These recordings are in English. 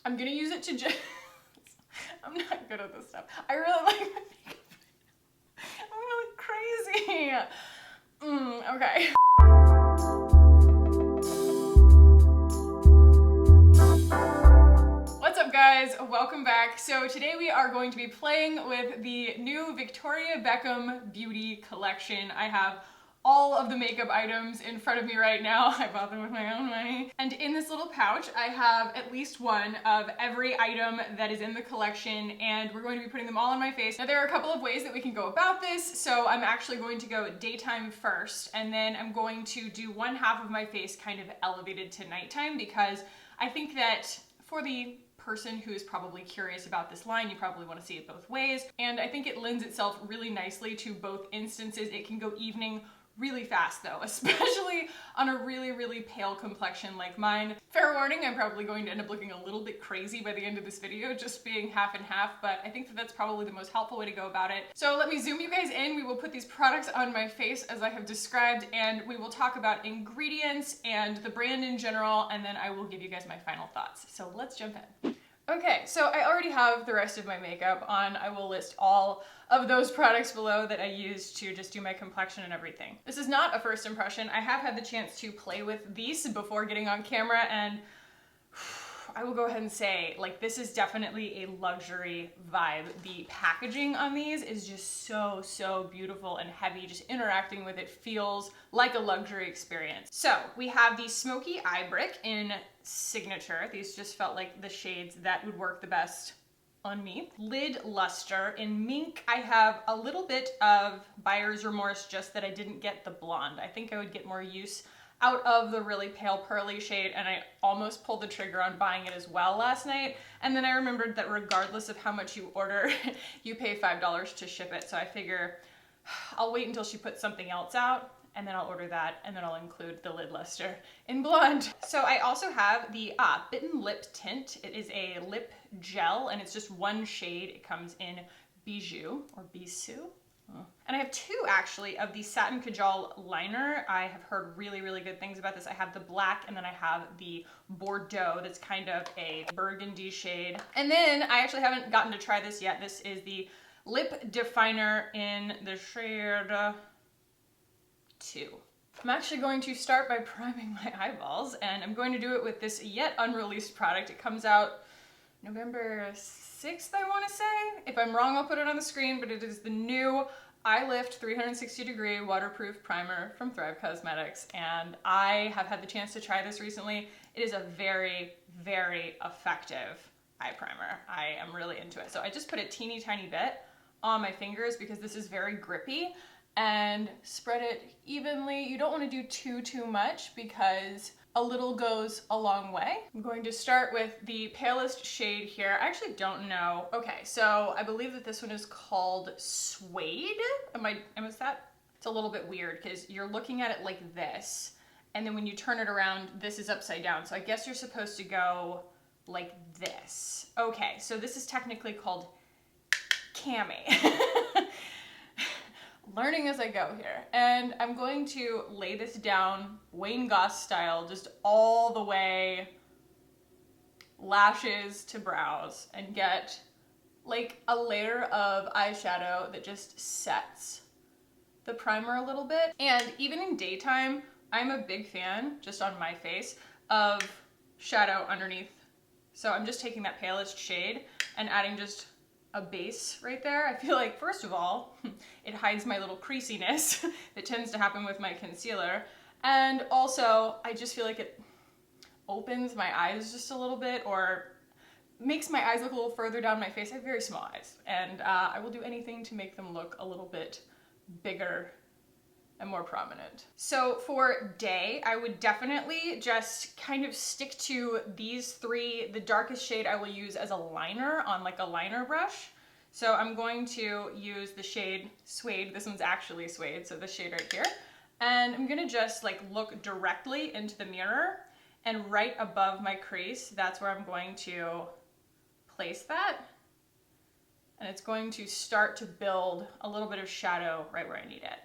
I'm gonna use it to just, I'm not good at this stuff. I really like my makeup. I'm really crazy. Okay. What's up guys? Welcome back. So today we are going to be playing with the new Victoria Beckham beauty collection. I have all of the makeup items in front of me right now. I bought them with my own money. And in this little pouch, I have at least one of every item that is in the collection, and we're going to be putting them all on my face. Now there are a couple of ways that we can go about this. So I'm actually going to go daytime first, and then I'm going to do one half of my face kind of elevated to nighttime, because I think that for the person who is probably curious about this line, you probably want to see it both ways. And I think it lends itself really nicely to both instances. It can go evening really fast though, especially on a really pale complexion like mine. Fair warning, I'm probably going to end up looking a little bit crazy by the end of this video, just being half and half, but I think that that's probably the most helpful way to go about it. So let me zoom you guys in. We will put these products on my face as I have described, and we will talk about ingredients and the brand in general, and then I will give you guys my final thoughts. So let's jump in. Okay, so I already have the rest of my makeup on. I will list all of those products below that I use to just do my complexion and everything. This is not a first impression. I have had the chance to play with these before getting on camera, and I will go ahead and say, like, this is definitely a luxury vibe. The packaging on these is just so beautiful and heavy. Just interacting with it feels like a luxury experience. So we have the Smoky Eye Brick in Signature. These just felt like the shades that would work the best on me. Lid Luster in Mink. I have a little bit of buyer's remorse just that I didn't get the blonde. I think I would get more use out of the really pale pearly shade, and I almost pulled the trigger on buying it as well last night. And then I remembered that regardless of how much you order, you pay $5 to ship it. So I figure I'll wait until she puts something else out, and then I'll order that, and then I'll include the Lid Luster in blonde. So I also have the Bitten Lip Tint. It is a lip gel, and it's just one shade. It comes in Bijou or Bisou. And I have two actually of the Satin Kajal Liner. I have heard really good things about this. I have the black, and then I have the Bordeaux that's kind of a burgundy shade. And then I actually haven't gotten to try this yet. This is the Lip Definer in the shade 2. I'm actually going to start by priming my eyeballs, and I'm going to do it with this yet unreleased product. It comes out November 6th, I want to say. If I'm wrong, I'll put it on the screen, but it is the new Eye Lift 360 degree waterproof primer from Thrive Cosmetics, and I have had the chance to try this recently. It is a very effective eye primer. I am really into it. So I just put a teeny tiny bit on my fingers because this is very grippy, and spread it evenly. You don't want to do too much because a little goes a long way. I'm going to start with the palest shade here. I actually don't know. Okay, so I believe that this one is called Suede. Is that? It's a little bit weird because you're looking at it like this, and then when you turn it around, this is upside down. So I guess you're supposed to go like this. Okay, so this is technically called Cami. Learning as I go here. And I'm going to lay this down Wayne Goss style, just all the way lashes to brows, and get like a layer of eyeshadow that just sets the primer a little bit. And even in daytime, I'm a big fan, just on my face, of shadow underneath. So I'm just taking that palest shade and adding just a base right there. I feel like, first of all, it hides my little creasiness that tends to happen with my concealer. And also, I just feel like it opens my eyes just a little bit, or makes my eyes look a little further down my face. I have very small eyes, and I will do anything to make them look a little bit bigger and more prominent. So for day, I would definitely just kind of stick to these three. The darkest shade I will use as a liner on like a liner brush. So I'm going to use the shade Suede. This one's actually Suede, so this shade right here. And I'm gonna just like look directly into the mirror, and right above my crease, that's where I'm going to place that. And it's going to start to build a little bit of shadow right where I need it.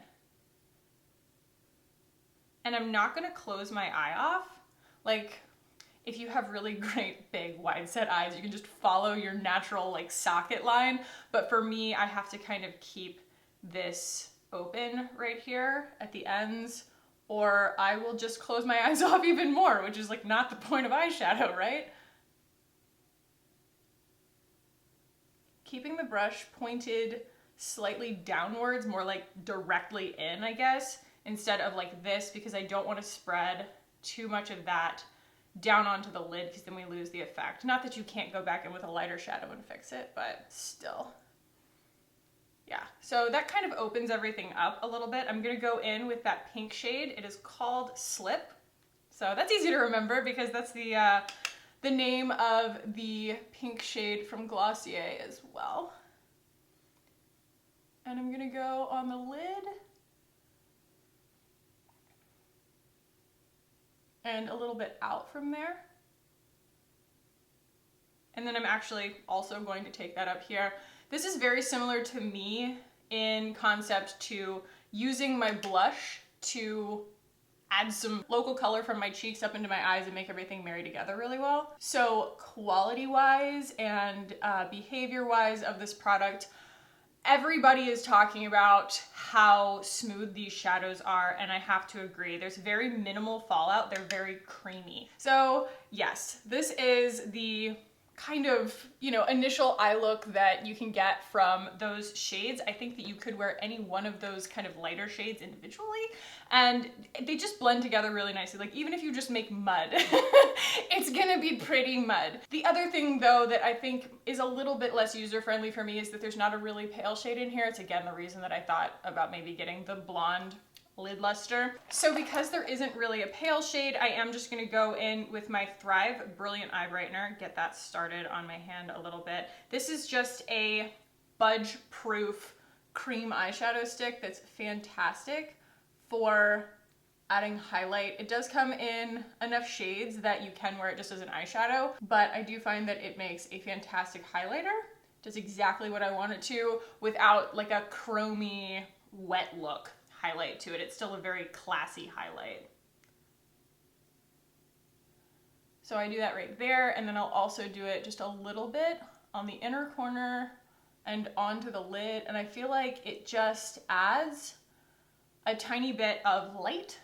And I'm not gonna close my eye off. Like, if you have really great big wide set eyes, you can just follow your natural like socket line. But for me, I have to kind of keep this open right here at the ends, or I will just close my eyes off even more, which is like not the point of eyeshadow, right? Keeping the brush pointed slightly downwards, more like directly in, I guess, instead of like this, because I don't want to spread too much of that down onto the lid, because then we lose the effect. Not that you can't go back in with a lighter shadow and fix it, but still. Yeah, so that kind of opens everything up a little bit. I'm gonna go in with that pink shade. It is called Slip. So that's easy to remember because that's the name of the pink shade from Glossier as well. And I'm gonna go on the lid and a little bit out from there. And then I'm actually also going to take that up here. This is very similar to me in concept to using my blush to add some local color from my cheeks up into my eyes and make everything marry together really well. So quality-wise and behavior-wise of this product, everybody is talking about how smooth these shadows are, and I have to agree. There's very minimal fallout. They're very creamy. So yes, this is the kind of, you know, initial eye look that you can get from those shades. I think that you could wear any one of those kind of lighter shades individually, and they just blend together really nicely. Like even if you just make mud, it's gonna be pretty mud. The other thing though that I think is a little bit less user-friendly for me is that there's not a really pale shade in here. It's again the reason that I thought about maybe getting the blonde lid luster. So because there isn't really a pale shade, I am just gonna go in with my Thrive Brilliant Eye Brightener, get that started on my hand a little bit. This is just a budge-proof cream eyeshadow stick that's fantastic for adding highlight. It does come in enough shades that you can wear it just as an eyeshadow, but I do find that it makes a fantastic highlighter. Does exactly what I want it to without like a chromy, wet look highlight to it. It's still a very classy highlight. So I do that right there, and then I'll also do it just a little bit on the inner corner and onto the lid, and I feel like it just adds a tiny bit of light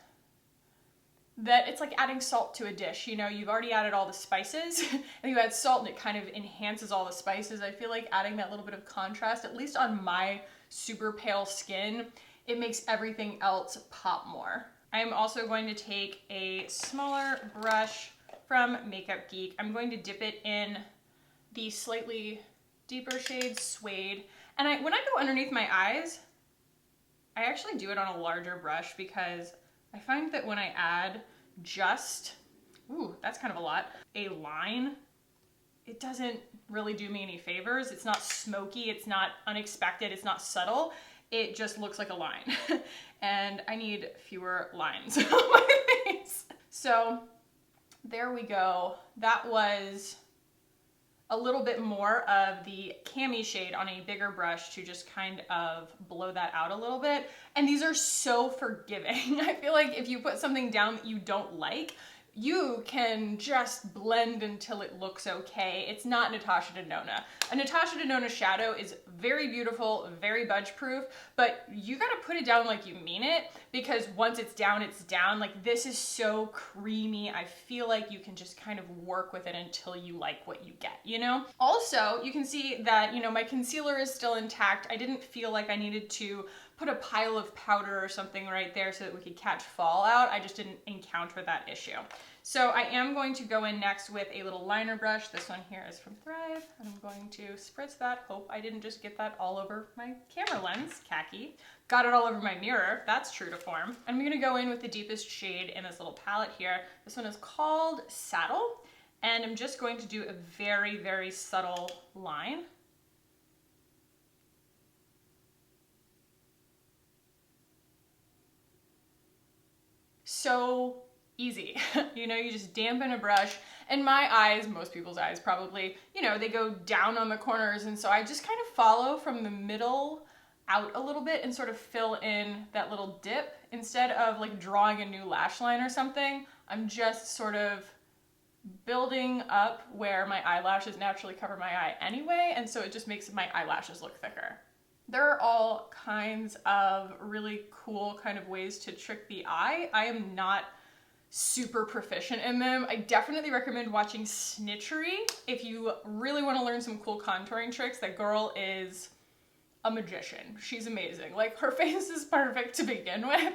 that it's like adding salt to a dish. You know, you've already added all the spices and you add salt and it kind of enhances all the spices. I feel like adding that little bit of contrast, at least on my super pale skin, it makes everything else pop more. I am also going to take a smaller brush from Makeup Geek. I'm going to dip it in the slightly deeper shade Suede. And when I go underneath my eyes, I actually do it on a larger brush because I find that when I add just, ooh, that's kind of a lot, a line, it doesn't really do me any favors. It's not smoky, it's not unexpected, it's not subtle. It just looks like a line. And I need fewer lines on my face. So there we go. That was a little bit more of the cami shade on a bigger brush to just kind of blow that out a little bit. And these are so forgiving. I feel like if you put something down that you don't like, you can just blend until it looks okay. It's not Natasha Denona. A Natasha Denona shadow is very beautiful, very budge proof, but you gotta put it down like you mean it, because once it's down, it's down. Like this is so creamy. I feel like you can just kind of work with it until you like what you get, you know? Also, you can see that, you know, my concealer is still intact. I didn't feel like I needed to put a pile of powder or something right there so that we could catch fallout. I just didn't encounter that issue. So I am going to go in next with a little liner brush. This one here is from Thrive. And I'm going to spritz that. Hope I didn't just get that all over my camera lens, khaki. Got it all over my mirror. That's true to form. I'm gonna go in with the deepest shade in this little palette here. This one is called Saddle. And I'm just going to do a very, very subtle line. So easy. You know, you just dampen a brush, and my eyes, most people's eyes probably, you know, they go down on the corners, and so I just kind of follow from the middle out a little bit and sort of fill in that little dip. Instead of like drawing a new lash line or something, I'm just sort of building up where my eyelashes naturally cover my eye anyway, and so it just makes my eyelashes look thicker. There are all kinds of really cool kind of ways to trick the eye. I am not super proficient in them. I definitely recommend watching Snitchery if you really want to learn some cool contouring tricks. That girl is a magician. She's amazing. Like, her face is perfect to begin with,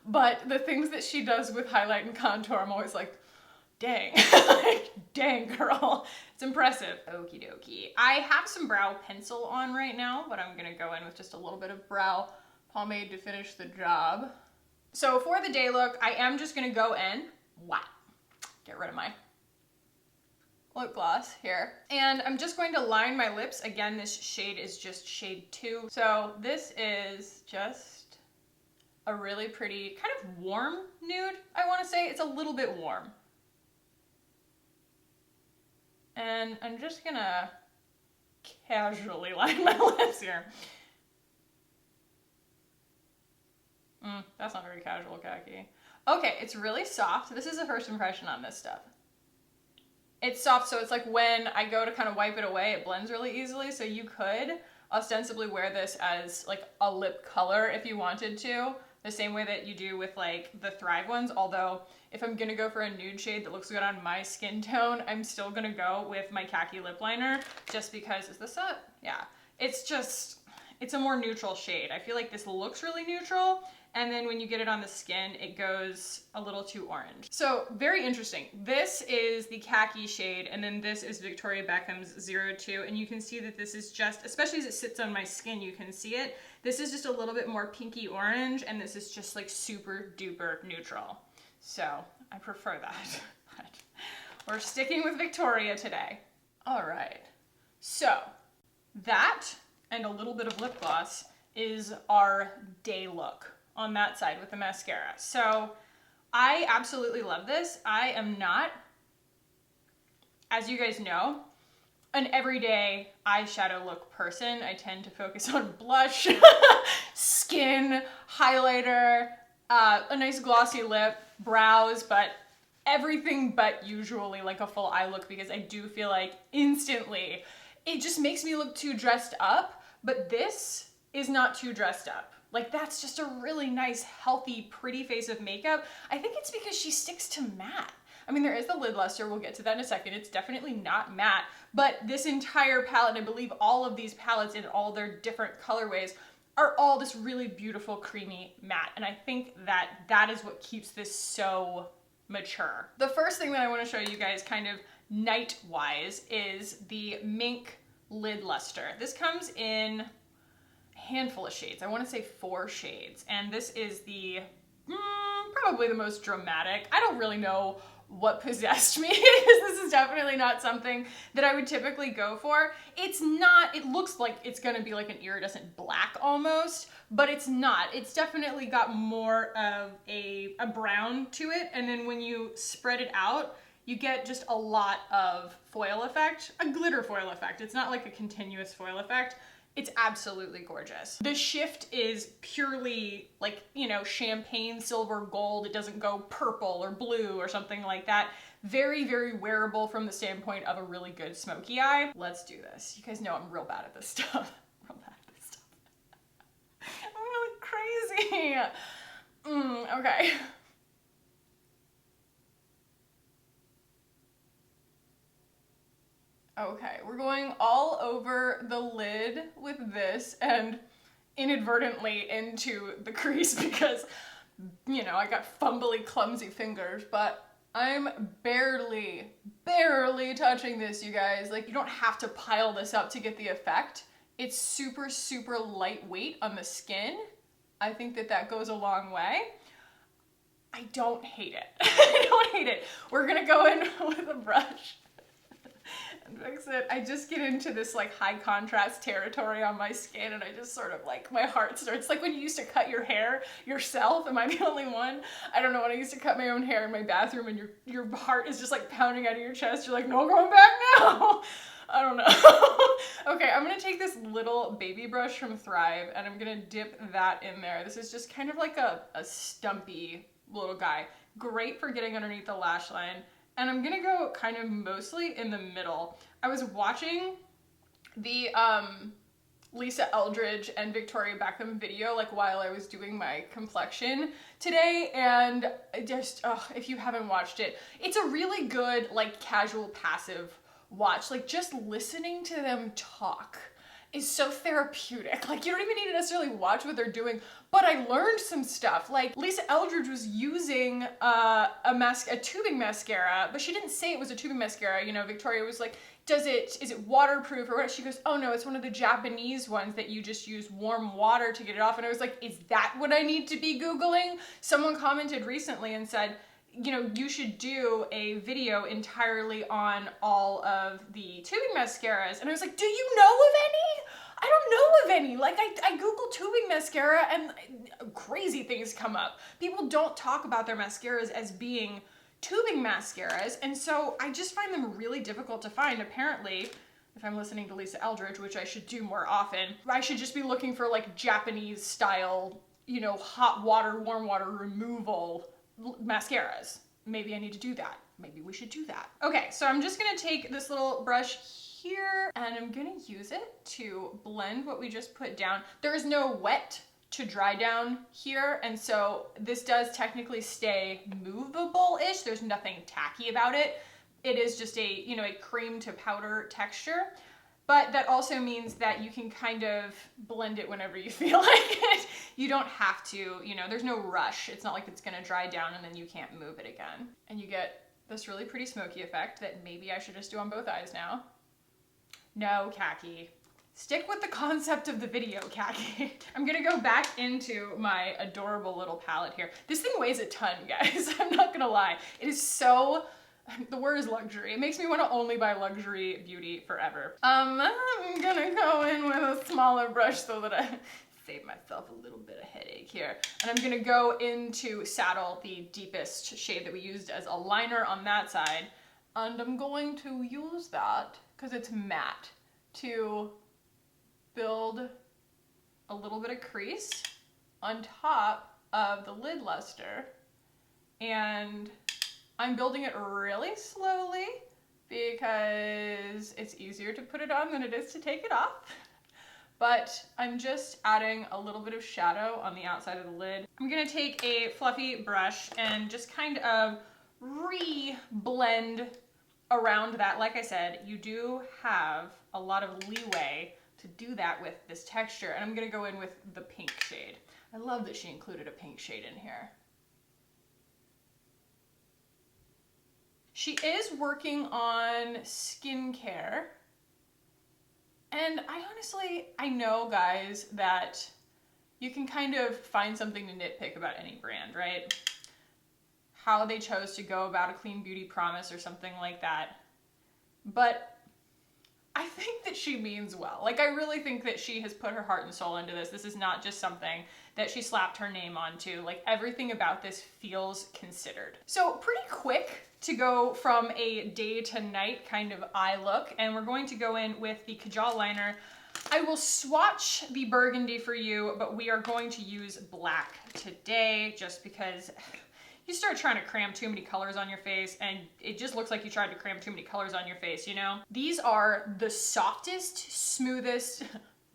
but the things that she does with highlight and contour, I'm always like, dang. Like, dang, girl. It's impressive. Okie dokie. I have some brow pencil on right now, but I'm gonna go in with just a little bit of brow pomade to finish the job. So for the day look, I am just gonna go in, get rid of my lip gloss here. And I'm just going to line my lips. Again, this shade is just shade 2. So this is just a really pretty, kind of warm nude, I wanna say. It's a little bit warm. And I'm just gonna casually line my lips here. That's not very casual, khaki. Okay, it's really soft. This is the first impression on this stuff. It's soft, so it's like when I go to kind of wipe it away, it blends really easily, so you could ostensibly wear this as like a lip color if you wanted to, the same way that you do with like the Thrive ones, although if I'm gonna go for a nude shade that looks good on my skin tone, I'm still gonna go with my khaki lip liner, just because, is this it? Yeah. It's a more neutral shade. I feel like this looks really neutral, and then when you get it on the skin, it goes a little too orange. So very interesting. This is the khaki shade, and then this is Victoria Beckham's 02, and you can see that this is just, especially as it sits on my skin, you can see it. This is just a little bit more pinky orange, and this is just like super duper neutral. So I prefer that, but we're sticking with Victoria today. All right, so that and a little bit of lip gloss is our day look on that side with the mascara. So I absolutely love this. I am not, as you guys know, an everyday eyeshadow look person. I tend to focus on blush, skin, highlighter, a nice glossy lip, brows, but everything but usually like a full eye look, because I do feel like instantly it just makes me look too dressed up, but this is not too dressed up. Like, that's just a really nice, healthy, pretty face of makeup. I think it's because she sticks to matte. I mean, there is the lid luster, we'll get to that in a second. It's definitely not matte, but this entire palette, I believe all of these palettes in all their different colorways are all this really beautiful, creamy matte. And I think that that is what keeps this so mature. The first thing that I want to show you guys kind of night-wise is the Mink lid luster. This comes in a handful of shades. I want to say 4 shades. And this is the probably the most dramatic. I don't really know what possessed me, because this is definitely not something that I would typically go for. It's not, it looks like it's gonna be like an iridescent black almost, but it's not. It's definitely got more of a brown to it, and then when you spread it out, you get just a lot of foil effect, a glitter foil effect. It's not like a continuous foil effect. It's absolutely gorgeous. The shift is purely like, you know, champagne, silver, gold. It doesn't go purple or blue or something like that. Very, very wearable from the standpoint of a really good smoky eye. Let's do this. You guys know I'm real bad at this stuff. Real bad at this stuff. I'm really crazy. Okay. Okay, we're going all over the lid with this and inadvertently into the crease because, you know, I got fumbly, clumsy fingers, but I'm barely touching this, you guys. Like, you don't have to pile this up to get the effect. It's super, super lightweight on the skin. I think that that goes a long way. I don't hate it. I don't hate it. We're gonna go in with a brush and fix it. I just get into this like high contrast territory on my skin, and I just sort of like, my heart starts, like when you used to cut your hair yourself. Am I the only one? I don't know, when I used to cut my own hair in my bathroom and your heart is just like pounding out of your chest. You're like, no, going back now. I don't know. Okay, I'm gonna take this little baby brush from Thrive and I'm gonna dip that in there. This is just kind of like a stumpy little guy. Great for getting underneath the lash line. And I'm gonna go kind of mostly in the middle. I was watching the Lisa Eldridge and Victoria Beckham video like while I was doing my complexion today, and just, if you haven't watched it, it's a really good like casual passive watch. Like just listening to them talk is so therapeutic. Like you don't even need to necessarily watch what they're doing, but I learned some stuff. Like Lisa Eldridge was using a tubing mascara, but she didn't say it was a tubing mascara. You know, Victoria was like, is it waterproof or what? She goes, oh no, it's one of the Japanese ones that you just use warm water to get it off. And I was like, is that what I need to be Googling? Someone commented recently and said, you know, you should do a video entirely on all of the tubing mascaras. And I was like, do you know of any? I don't know of any. Like I Google tubing mascara and crazy things come up. People don't talk about their mascaras as being tubing mascaras, and so I just find them really difficult to find. Apparently, if I'm listening to Lisa Eldridge, which I should do more often, I should just be looking for like Japanese style, you know, hot water, warm water removal mascaras. Maybe I need to do that. Maybe we should do that. Okay, so I'm just gonna take this little brush here and I'm gonna use it to blend what we just put down. There is no wet to dry down here, and so this does technically stay movable-ish. There's nothing tacky about it. It is just a, you know, a cream to powder texture, but that also means that you can kind of blend it whenever you feel like it. You don't have to, you know, there's no rush. It's not like it's gonna dry down and then you can't move it again. And you get this really pretty smoky effect that maybe I should just do on both eyes now. No, khaki. Stick with the concept of the video, khaki. I'm gonna go back into my adorable little palette here. This thing weighs a ton, guys. I'm not gonna lie. It is so, the word is luxury. It makes me want to only buy luxury beauty forever. I'm gonna go in with a smaller brush so that I save myself a little bit of headache here. And I'm gonna go into Saddle, the deepest shade that we used as a liner on that side. And I'm going to use that, because it's matte, to build a little bit of crease on top of the lid luster. And I'm building it really slowly because it's easier to put it on than it is to take it off. But I'm just adding a little bit of shadow on the outside of the lid. I'm gonna take a fluffy brush and just kind of re-blend around that. Like I said, you do have a lot of leeway to do that with this texture, and I'm gonna go in with the pink shade. I love that she included a pink shade in here. She is working on skincare, and I know, guys, that you can kind of find something to nitpick about any brand, right? How they chose to go about a clean beauty promise or something like that. But I think that she means well. Like, I really think that she has put her heart and soul into this. This is not just something that she slapped her name onto. Like, everything about this feels considered. So pretty quick to go from a day to night kind of eye look, and we're going to go in with the Kajal Liner. I will swatch the burgundy for you, but we are going to use black today just because you start trying to cram too many colors on your face and it just looks like you tried to cram too many colors on your face, you know? These are the softest, smoothest,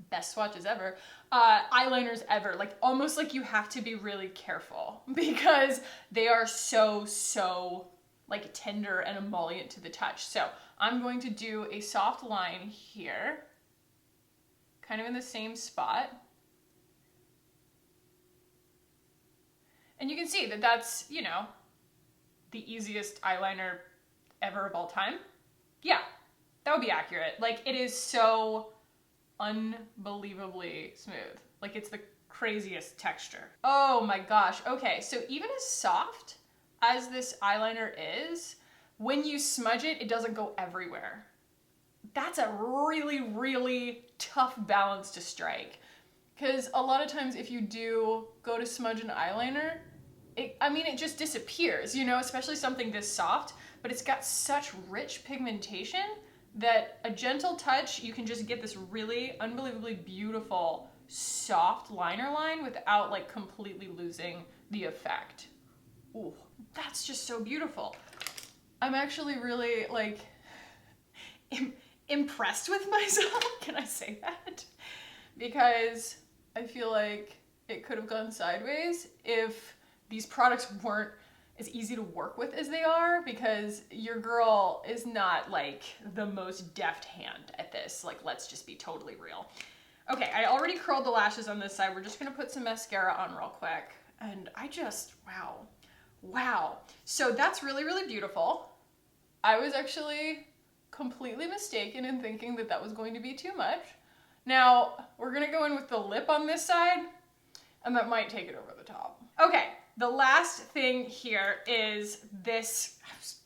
best swatches ever, eyeliners ever. Like, almost like you have to be really careful because they are so like tender and emollient to the touch. So I'm going to do a soft line here, kind of in the same spot. And you can see that that's, you know, the easiest eyeliner ever of all time. Yeah, that would be accurate. Like, it is so unbelievably smooth. Like, it's the craziest texture. Oh my gosh. Okay, so even as soft as this eyeliner is, when you smudge it, it doesn't go everywhere. That's a really tough balance to strike. Because a lot of times if you do go to smudge an eyeliner, it just disappears, you know, especially something this soft, but it's got such rich pigmentation that a gentle touch, you can just get this really unbelievably beautiful, soft liner line without like completely losing the effect. Ooh, that's just so beautiful. I'm actually really like impressed with myself. Can I say that? Because I feel like it could have gone sideways if these products weren't as easy to work with as they are, because your girl is not like the most deft hand at this. Like, let's just be totally real. Okay, I already curled the lashes on this side. We're just gonna put some mascara on real quick. And I just, wow. Wow. So that's really, really beautiful. I was actually completely mistaken in thinking that that was going to be too much. Now, we're gonna go in with the lip on this side, and that might take it over the top. Okay, the last thing here is this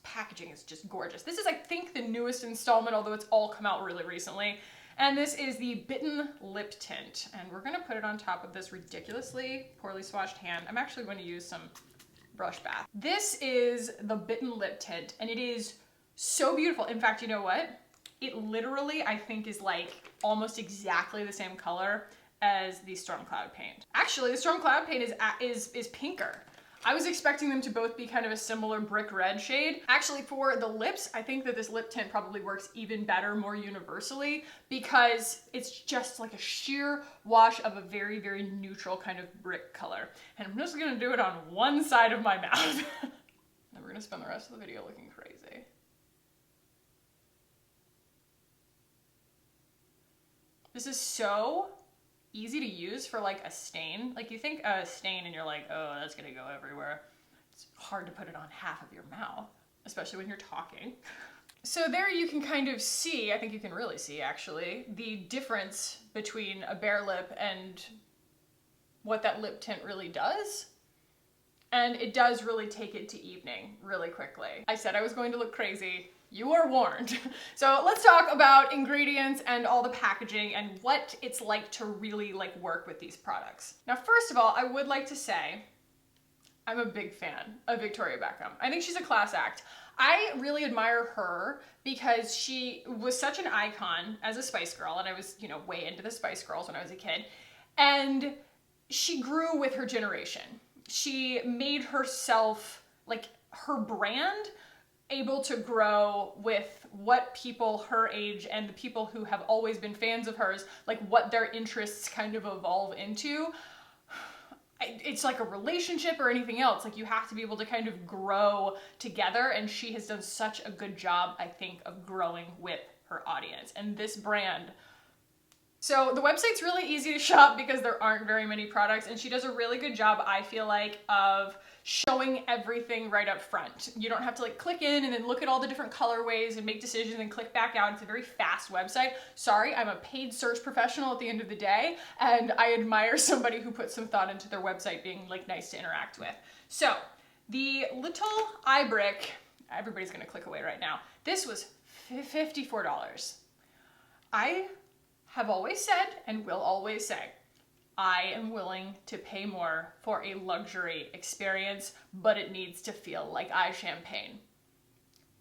packaging is just gorgeous. This is, I think, the newest installment, although it's all come out really recently. And this is the Bitten Lip Tint. And we're gonna put it on top of this ridiculously poorly swatched hand. I'm actually going to use some brush bath. This is the Bitten Lip Tint, and it is so beautiful. In fact, you know what? It literally, I think, is like almost exactly the same color as the Storm Cloud paint. Actually, the Storm Cloud paint is pinker. I was expecting them to both be kind of a similar brick red shade. Actually, for the lips, I think that this lip tint probably works even better, more universally, because it's just like a sheer wash of a very, very neutral kind of brick color. And I'm just gonna do it on one side of my mouth. And we're gonna spend the rest of the video looking crazy. This is so easy to use for like a stain. Like, you think a stain and you're like, oh, that's gonna go everywhere. It's hard to put it on half of your mouth, especially when you're talking. So there you can kind of see, I think you can really see actually, the difference between a bare lip and what that lip tint really does. And it does really take it to evening really quickly. I said I was going to look crazy. You are warned. So let's talk about ingredients and all the packaging and what it's like to really like work with these products. Now, first of all, I would like to say I'm a big fan of Victoria Beckham. I think she's a class act. I really admire her because she was such an icon as a Spice Girl, and I was, you know, way into the Spice Girls when I was a kid. And she grew with her generation. She made herself, like, her brand able to grow with what people her age and the people who have always been fans of hers, like what their interests kind of evolve into. It's like a relationship or anything else. Like, you have to be able to kind of grow together, and she has done such a good job, I think, of growing with her audience. And this brand, so the website's really easy to shop because there aren't very many products, and she does a really good job, I feel like, of showing everything right up front. You don't have to like click in and then look at all the different colorways and make decisions and click back out. It's a very fast website. Sorry, I'm a paid search professional at the end of the day, and I admire somebody who puts some thought into their website being like nice to interact with. So the little eye brick, everybody's gonna click away right now. This was $54. I have always said and will always say, I am willing to pay more for a luxury experience, but it needs to feel like eye champagne.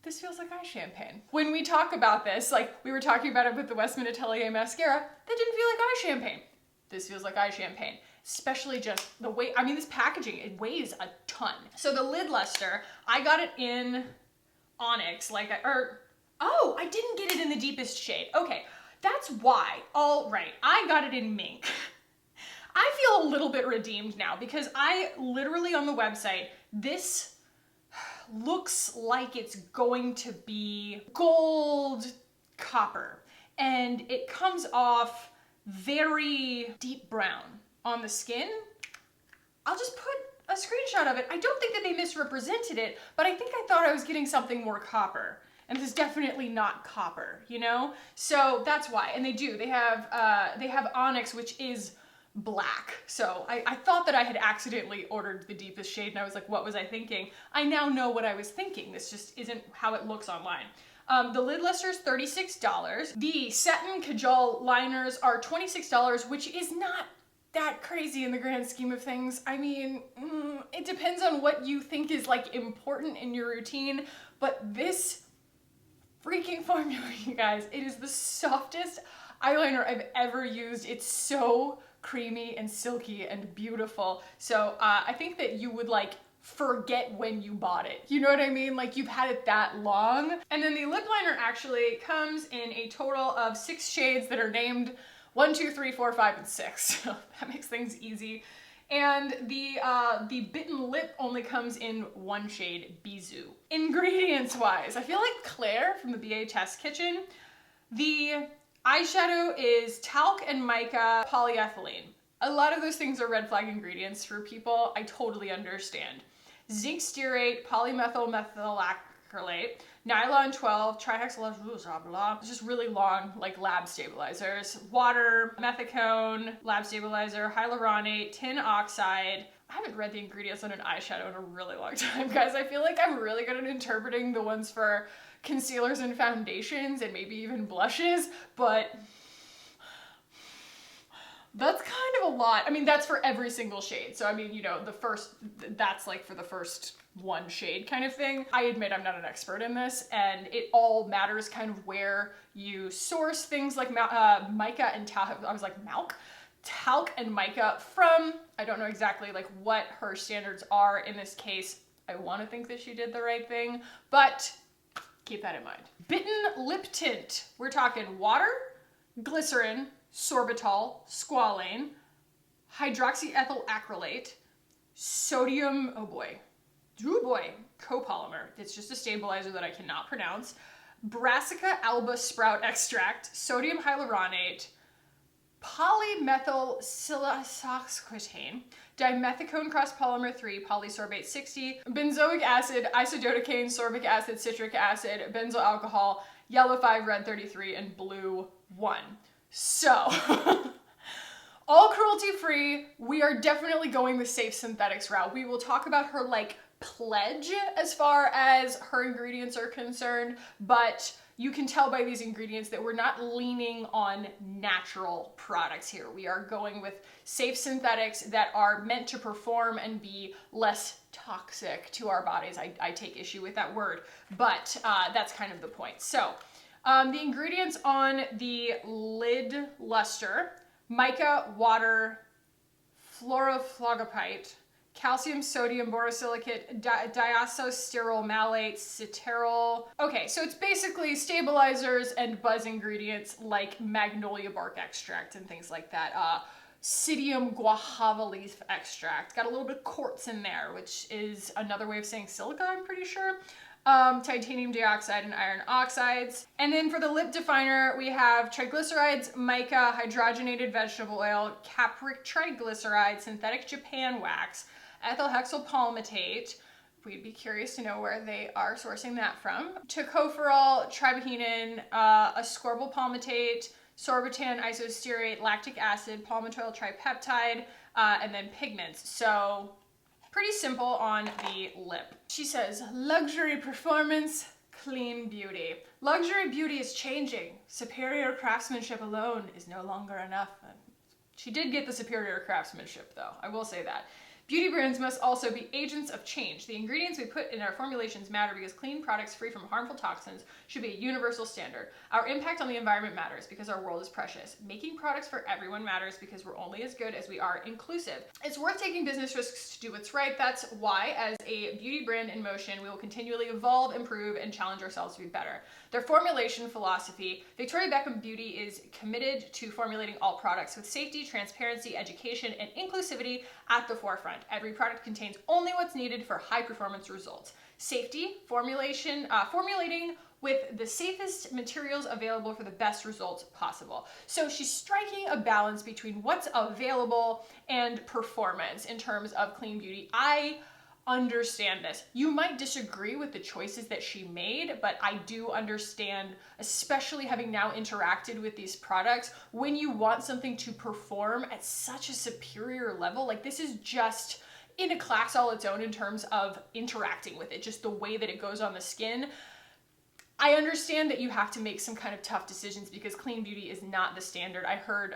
This feels like eye champagne. When we talk about this, like we were talking about it with the Westman Atelier mascara, that didn't feel like eye champagne. This feels like eye champagne, especially just the weight. I mean, this packaging, it weighs a ton. So the lid luster, I got it in Onyx, oh, I didn't get it in the deepest shade. Okay, that's why. All right, I got it in Mink. I feel a little bit redeemed now because I literally on the website, this looks like it's going to be gold copper, and it comes off very deep brown on the skin. I'll just put a screenshot of it. I don't think that they misrepresented it, but I think I thought I was getting something more copper. And this is definitely not copper, you know? So that's why. And they have Onyx, which is black. So I thought that I had accidentally ordered the deepest shade, and I was like, what was I thinking? I now know what I was thinking. This just isn't how it looks online. The lid luster is $36. The satin Kajal liners are $26, which is not that crazy in the grand scheme of things. I mean, it depends on what you think is like important in your routine, but this freaking formula, you guys, it is the softest eyeliner I've ever used. It's so creamy and silky and beautiful. So I think that you would like forget when you bought it. You know what I mean? Like you've had it that long. And then the lip liner actually comes in a total of 6 shades that are named 1, 2, 3, 4, 5, and 6. So that makes things easy. And the Bitten Lip only comes in 1 shade, Bisou. Ingredients wise, I feel like Claire from the BA Test Kitchen. The eyeshadow is talc and mica polyethylene. A lot of those things are red flag ingredients for people. I totally understand. Zinc stearate, polymethyl methacrylate, nylon 12, trihexyl, blah, blah. It's just really long, like lab stabilizers. Water, methicone, lab stabilizer, hyaluronate, tin oxide. I haven't read the ingredients on an eyeshadow in a really long time, guys. I feel like I'm really good at interpreting the ones for concealers and foundations and maybe even blushes, but that's kind of a lot. I mean, that's for every single shade. So I mean, you know, that's like for the first 1 shade kind of thing. I admit I'm not an expert in this, and it all matters kind of where you source things like mica and talc. I was like, talc and mica from. I don't know exactly like what her standards are in this case. I want to think that she did the right thing, but keep that in mind. Bitten Lip Tint. We're talking water, glycerin, sorbitol, squalane, hydroxyethyl acrylate, sodium, oh boy, copolymer. It's just a stabilizer that I cannot pronounce. Brassica alba sprout extract, sodium hyaluronate, polymethyl siloxane, dimethicone cross polymer 3, polysorbate 60, benzoic acid, isododecane, sorbic acid, citric acid, benzyl alcohol, yellow 5, red 33, and blue 1. So, all cruelty-free. We are definitely going the safe synthetics route. We will talk about her like pledge as far as her ingredients are concerned, but you can tell by these ingredients that we're not leaning on natural products here. We are going with safe synthetics that are meant to perform and be less toxic to our bodies. I take issue with that word, but that's kind of the point. So, the ingredients on the lid luster: mica, water, fluoroflogopite, calcium, sodium, borosilicate, diazosteryl malate, citral. Okay, so it's basically stabilizers and buzz ingredients like magnolia bark extract and things like that. Psyllium guajava leaf extract. Got a little bit of quartz in there, which is another way of saying silica, I'm pretty sure. Titanium dioxide and iron oxides. And then for the lip definer, we have triglycerides, mica, hydrogenated vegetable oil, capric triglyceride, synthetic Japan wax, ethyl hexyl palmitate. We'd be curious to know where they are sourcing that from. Tocopherol, tribohinin, ascorbyl palmitate, sorbitan, isostearate, lactic acid, palmitoyl tripeptide, and then pigments. So pretty simple on the lip. She says, luxury performance, clean beauty. Luxury beauty is changing. Superior craftsmanship alone is no longer enough. She did get the superior craftsmanship though, I will say that. Beauty brands must also be agents of change. The ingredients we put in our formulations matter because clean products free from harmful toxins should be a universal standard. Our impact on the environment matters because our world is precious. Making products for everyone matters because we're only as good as we are inclusive. It's worth taking business risks to do what's right. That's why, as a beauty brand in motion, we will continually evolve, improve, and challenge ourselves to be better. Their formulation philosophy: Victoria Beckham Beauty is committed to formulating all products with safety, transparency, education, and inclusivity at the forefront. Every product contains only what's needed for high performance results. Safety, formulating with the safest materials available for the best results possible. So she's striking a balance between what's available and performance in terms of clean beauty. I understand this. You might disagree with the choices that she made, but I do understand, especially having now interacted with these products, when you want something to perform at such a superior level, like this is just in a class all its own in terms of interacting with it, just the way that it goes on the skin. I understand that you have to make some kind of tough decisions because clean beauty is not the standard. I heard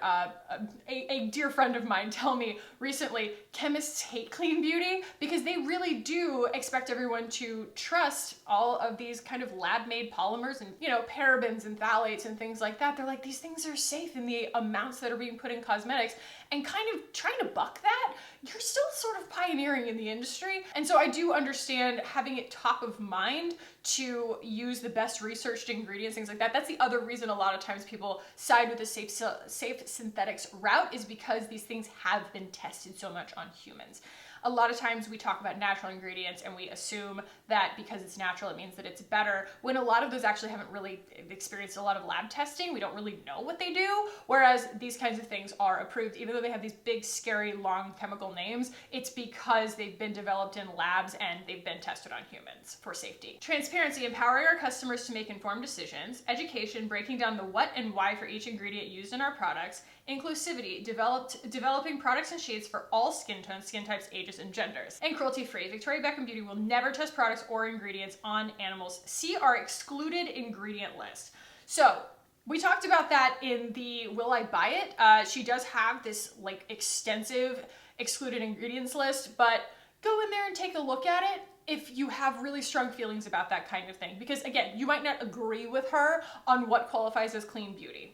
a dear friend of mine tell me recently, chemists hate clean beauty because they really do expect everyone to trust all of these kind of lab-made polymers and, you know, parabens and phthalates and things like that. They're like, these things are safe in the amounts that are being put in cosmetics, and kind of trying to buck that, you're still sort of pioneering in the industry. And so I do understand having it top of mind to use the best researched ingredients, things like that. That's the other reason a lot of times people side with the safe synthetics route, is because these things have been tested so much on humans. A lot of times we talk about natural ingredients and we assume that because it's natural, it means that it's better, when a lot of those actually haven't really experienced a lot of lab testing. We don't really know what they do. Whereas these kinds of things are approved, even though they have these big, scary, long chemical names, it's because they've been developed in labs and they've been tested on humans for safety. Transparency, empowering our customers to make informed decisions. Education, breaking down the what and why for each ingredient used in our products. Inclusivity, developing products and shades for all skin tones, skin types, ages, and genders. And cruelty-free. Victoria Beckham Beauty will never test products or ingredients on animals. See our excluded ingredient list. So, we talked about that in the Will I Buy It? She does have this like extensive excluded ingredients list, but go in there and take a look at it if you have really strong feelings about that kind of thing. Because again, you might not agree with her on what qualifies as clean beauty.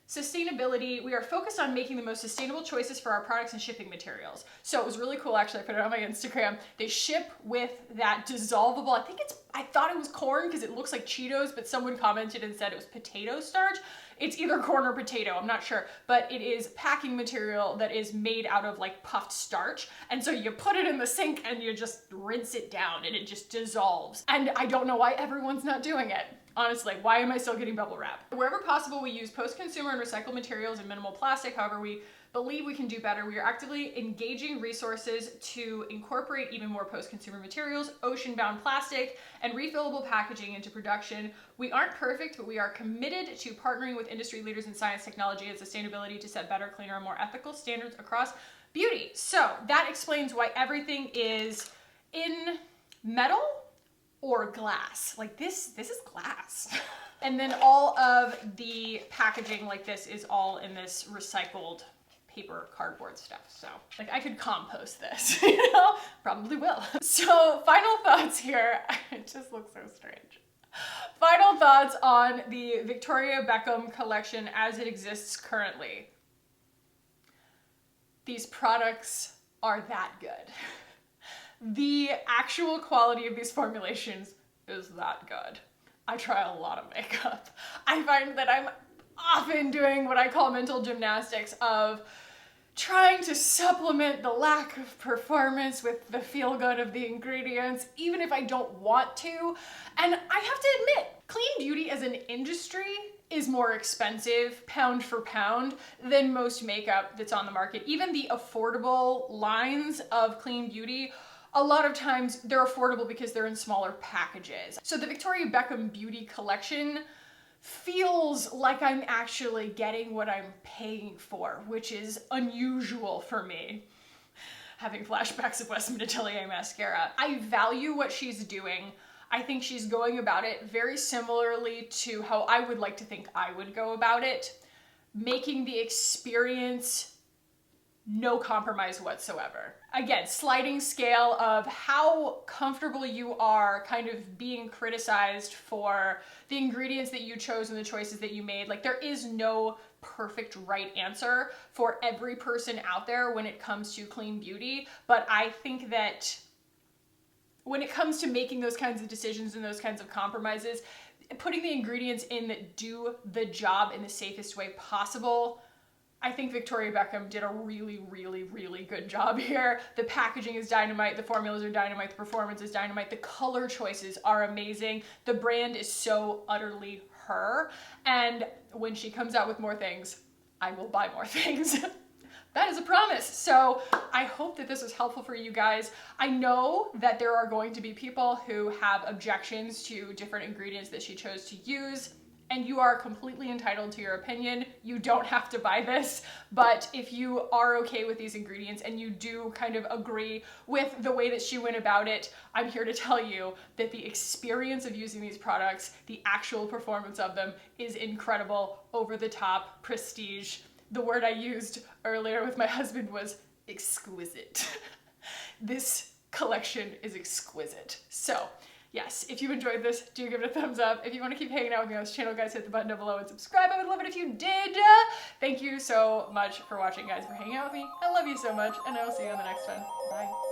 Sustainability, we are focused on making the most sustainable choices for our products and shipping materials. So it was really cool, actually. I put it on my Instagram. They ship with that dissolvable, I thought it was corn because it looks like Cheetos, but someone commented and said it was potato starch. It's either corn or potato, I'm not sure, but it is packing material that is made out of like puffed starch. And so you put it in the sink and you just rinse it down and it just dissolves. And I don't know why everyone's not doing it. Honestly, why am I still getting bubble wrap? Wherever possible, we use post-consumer and recycled materials and minimal plastic. However, we believe we can do better. We are actively engaging resources to incorporate even more post-consumer materials, ocean-bound plastic, and refillable packaging into production. We aren't perfect, but we are committed to partnering with industry leaders in science, technology, and sustainability to set better, cleaner, and more ethical standards across beauty. So that explains why everything is in metal or glass. Like this is glass. And then all of the packaging like this is all in this recycled paper cardboard stuff. So like I could compost this, you know, probably will. So final thoughts here. It just looks so strange. Final thoughts on the Victoria Beckham collection as it exists currently. These products are that good. The actual quality of these formulations is that good. I try a lot of makeup. I find that I'm often doing what I call mental gymnastics of trying to supplement the lack of performance with the feel good of the ingredients, even if I don't want to. And I have to admit, clean beauty as an industry is more expensive pound for pound than most makeup that's on the market. Even the affordable lines of clean beauty, a lot of times they're affordable because they're in smaller packages. So the Victoria Beckham Beauty collection feels like I'm actually getting what I'm paying for, which is unusual for me. Having flashbacks of Westman Atelier mascara. I value what she's doing. I think she's going about it very similarly to how I would like to think I would go about it, making the experience no compromise whatsoever. Again, sliding scale of how comfortable you are kind of being criticized for the ingredients that you chose and the choices that you made. Like there is no perfect right answer for every person out there when it comes to clean beauty. But I think that when it comes to making those kinds of decisions and those kinds of compromises, putting the ingredients in that do the job in the safest way possible, I think Victoria Beckham did a really, really, really good job here. The packaging is dynamite, the formulas are dynamite, the performance is dynamite, the color choices are amazing. The brand is so utterly her. And when she comes out with more things, I will buy more things. That is a promise. So I hope that this was helpful for you guys. I know that there are going to be people who have objections to different ingredients that she chose to use. and you are completely entitled to your opinion. You don't have to buy this, but if you are okay with these ingredients and you do kind of agree with the way that she went about it, I'm here to tell you that the experience of using these products, the actual performance of them, is incredible, over the top, prestige. The word I used earlier with my husband was exquisite. This collection is exquisite. So yes, if you enjoyed this, do give it a thumbs up. If you want to keep hanging out with me on this channel, guys, hit the button down below and subscribe. I would love it if you did. Thank you so much for watching, guys, for hanging out with me. I love you so much, and I will see you on the next one. Bye.